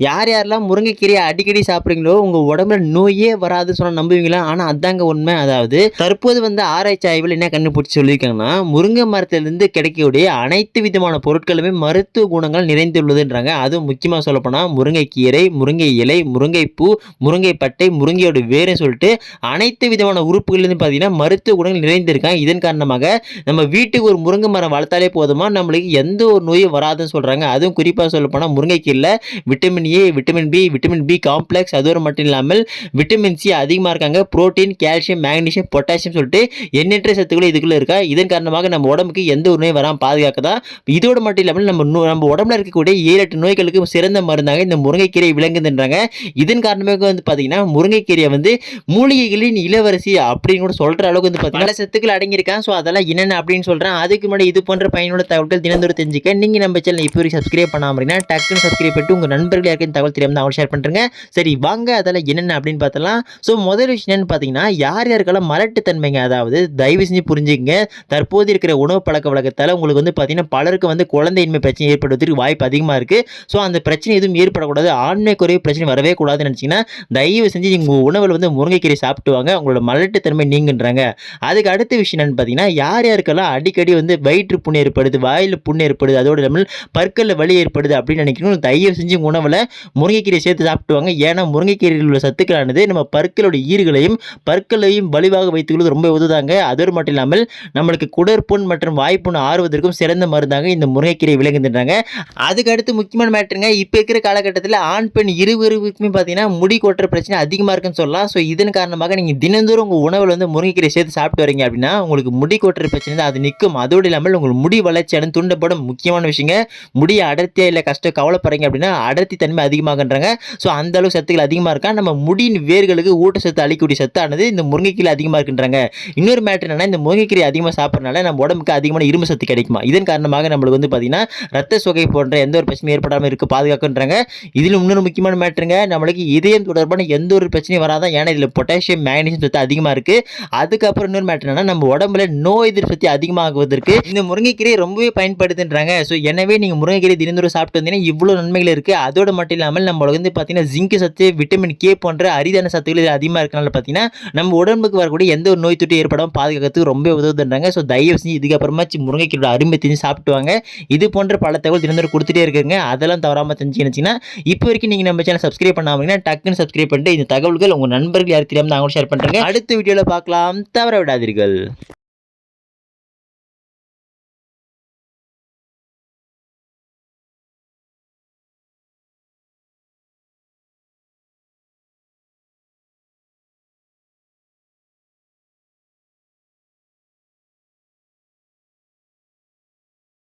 யார் யாரெல்லாம் முருங்கைக்கீரையை அடிக்கடி சாப்பிட்றீங்களோ உங்கள் உடம்புல நோயே வராதுன்னு சொன்னால் நம்புவீங்களா? ஆனால் அதாங்க உண்மை. அதாவது தற்போது ஆராய்ச்சி ஆய்வில் என்ன கண்டுபிடிச்சி சொல்லியிருக்காங்கன்னா, முருங்கை மரத்திலிருந்து கிடைக்கக்கூடிய அனைத்து விதமான பொருட்களுமே மருத்துவ குணங்கள் நிறைந்துள்ளதுன்றாங்க. அதுவும் முக்கியமாக சொல்லப்போனால் முருங்கைக்கீரை, முருங்கை இலை, முருங்கைப்பூ, முருங்கைப்பட்டை, முருங்கையோட வேர்னு சொல்லிட்டு அனைத்து விதமான உறுப்புகள்லேருந்து பார்த்தீங்கன்னா மருத்துவ குணங்கள் நிறைந்திருக்காங்க. இதன் காரணமாக நம்ம வீட்டுக்கு ஒரு முருங்கை மரம் வளர்த்தாலே போதுமா, நம்மளுக்கு எந்த ஒரு நோயும் வராதுன்னு சொல்கிறாங்க. அதுவும் குறிப்பாக சொல்லப்போனால் முருங்கைக்கீரையில் vitamin A, vitamin B, vitamin B complex, அதோடு மட்டும் இல்லாமல் விட்டமின் சி அதிகமாக இருக்காங்க. புரோட்டீன், கால்சியம், மேக்னீசியம், பொட்டாசியம் சொல்லிட்டு எண்ணற்ற சத்துக்கள் இதுக்குள்ளே இருக்கா. இதன் காரணமாக நம்ம உடம்புக்கு எந்த ஒரு நோய் வராமல் பாதுகாக்கதா. இதோடு மட்டும் இல்லாமல் நம்ம உடம்புல இருக்கக்கூடிய 7-8 நோய்களுக்கு சிறந்த மருந்தாக இந்த முருங்கைக்கீரை விளங்குதுன்றாங்க. இதன் காரணமாக பார்த்தீங்கன்னா முருங்கைக்கீரையை மூலிகைகளின் இளவரசி அப்படின்னு கூட சொல்ற அளவுக்கு பார்த்தீங்கன்னா பல சத்துக்கள் அடங்கியிருக்காங்க. ஸோ அதெல்லாம் என்னென்ன அப்படின்னு சொல்கிறேன். அதுக்கு முன்னாடி இது போன்ற பயனுள்ள தகவல்கள் தினந்தோறும் தெரிஞ்சுக்க நீங்கள் நம்ம சேனல் இப்போ வரைக்கும் சப்ஸ்கிரைப் பண்ணாமல் இருக்கீங்கன்னா டக்குன்னு சப்ஸ்கிரைப் பண்ணிட்டு உங்கள் நண்பர்கள் யாருக்கும் தகவல் தெரியாமல் அவங்க ஷேர் பண்ணுறேங்க. சரி வாங்க அதெல்லாம் என்னென்ன அப்படின்னு பார்த்தலாம். ஸோ முதல் விஷயம் என்னன்னு பார்த்தீங்கன்னா, யார் யாருக்கெல்லாம் மலட்டுத்தன்மைங்க, அதாவது தயவு செஞ்சு புரிஞ்சுக்கங்க, தற்போது இருக்கிற உணவு பழக்க வழக்கத்தால் உங்களுக்கு பார்த்தீங்கன்னா பலருக்கு குழந்தையின்மை பிரச்சனை ஏற்படுவதற்கு வாய்ப்பு அதிகமாக இருக்குது. ஸோ அந்த பிரச்சனை எதுவும் ஏற்படக்கூடாது, ஆண்மை குறைவு பிரச்சனை வரவே கூடாதுன்னு நினச்சிங்கன்னா தயவு செஞ்சு உங்கள் உணவில் முருங்கைக்கீரை சாப்பிட்டு வாங்க, உங்களோட மலட்டுத்தன்மை நீங்குன்றாங்க. அதுக்கு அடுத்த விஷயம் என்னன்னு பார்த்தீங்கன்னா, யார் யாருக்கெல்லாம் அடிக்கடி வயிற்று புண் ஏற்படுது, வாயில் புண் ஏற்படுது, அதோடு இல்லாமல் பற்களில் வலி ஏற்படுது அப்படின்னு நினைக்கிறோம், தயவு செஞ்சு உணவில் முருங்கைக்கீரை சேர்த்து சாப்பிட்டுவாங்க. ஏன்னா முருங்கைக்கீரையில் உள்ள சத்துக்களானது நம்ம பற்களோட ஈறுகளையும் பற்களையும் வலிவாக வைத்துக்கொள்வது ரொம்ப உதவுதாங்க. அதோடு மட்டும் இல்லாமல் நம்மளுக்கு குடற்புண் மற்றும் வாய்ப்புண் ஆறுவதற்கும் சிறந்த மருந்தாக இந்த முருங்கைக்கீரை விளங்குகின்றாங்க. அதுக்கு அடுத்து முக்கியமான மேட்டருங்க, இப்போ இருக்கிற காலகட்டத்தில் ஆண் பெண் இருவருக்குமே பார்த்தீங்கன்னா முடி கொட்டுற பிரச்சனை அதிகமாக இருக்குன்னு சொல்லலாம். ஸோ இதன் காரணமாக நீங்கள் தினந்தோறும் உங்கள் உணவில் முருங்கைக்கீரை சேர்த்து சாப்பிட்டு வரீங்க அப்படின்னா உங்களுக்கு முடி கொட்டுற பிரச்சனை அது நிற்கும். அதோடு இல்லாமல் உங்களுக்கு முடி வளர்ச்சியான தூண்டப்படும். முக்கியமான விஷயங்க, முடிய அடர்த்தியாக இல்லை கவலைப்படுறீங்க அப்படின்னா அடர்த்தி தன்மை அதிகமாகன்றாங்க. ஸோ அந்த அளவு சத்துக்கள் அதிகமாக இருக்கா. நம்ம முடியின் வேர்களுக்கு ஊட்டச்சத்து அளிக்கக்கூடிய சத்தானது இந்த முருங்கைக்கீரை அதிகமாக இருக்குன்றாங்க. இன்னொரு மேட்டர் என்னன்னா, இந்த முருங்கைக்கீரை அதிகமாக சாப்பிட்றதுனால நம்ம உடம்புக்கு அதிகமான இரும்பு சத்து கிடைக்குமா. இதன் காரணமாக நம்மளுக்கு பார்த்தீங்கன்னா ரத்த சோகை போன்ற எந்த ஒரு பிரச்சனையும் ஏற்படாமல் இருக்க பாதுகாக்குன்றாங்க. இதில் இன்னொரு முக்கியமான மேட்டருங்க, நம்மளுக்கு இதயம் தொடர்பான எந்த ஒரு பிரச்சனையும் வராதான். ஏன்னா இதில் பொட்டாசியம், மேக்னீசியம் சத்து அதிகமாக இருக்குது. அதுக்கப்புறம் இன்னொரு மேட்டர் என்னன்னா, நம்ம உடம்புல நோய் எதிர்ப்பு சக்தி அதிகமாகுவதற்கு இந்த முருங்கைக்கீரை ரொம்பவே பயன்படுத்துன்றாங்க. ஸோ எனவே நீங்கள் முருங்கைக்கீரை தினந்தோறும் சாப்பிட்டு வந்தீங்கன்னா இவ்வளோ நன்மைகள் இருக்குது. அதோடு மட்டும் இல்லாமல் நம்மளுக்கு பார்த்தீங்கன்னா ஜிங்க் சத்து, விட்டமின் கே போன்ற அரிதான சத்துக்கள் இது அதிகமாக இருக்கனால பார்த்தீங்கன்னா நம்ம உடம்புக்கு வரக்கூடிய எந்த ஒரு நோய் தொற்று ஏற்படாமல் பாதுகாக்கிறதுக்கு ரொம்ப உதவுதுன்றாங்க. ஸோ தயவு செஞ்சு இதுக்கப்புறமா முருங்கைக்கீரை அருமை தெரிஞ்சு சாப்பிட்டு வாங்க. இது போன்ற பல தகவல் தினந்தோறும் கொடுத்துட்டே இருக்குங்க. அதெல்லாம் தவறாமல் தெரிஞ்சுக்கிச்சுன்னா இப்போ வரைக்கும் நீங்கள் நம்ம சேனல் சப்ஸ்கிரைப் பண்ணாமல் டக்குன்னு சப்ஸ்கிரைப் பண்ணிட்டு இந்த தகவல்கள் உங்கள் நண்பர்கள் யார் தெரியாமல் அவங்க ஷேர் பண்ணுறேங்க. அடுத்த வீடியோவில் பார்க்கலாம், தவற விடாதீர்கள்.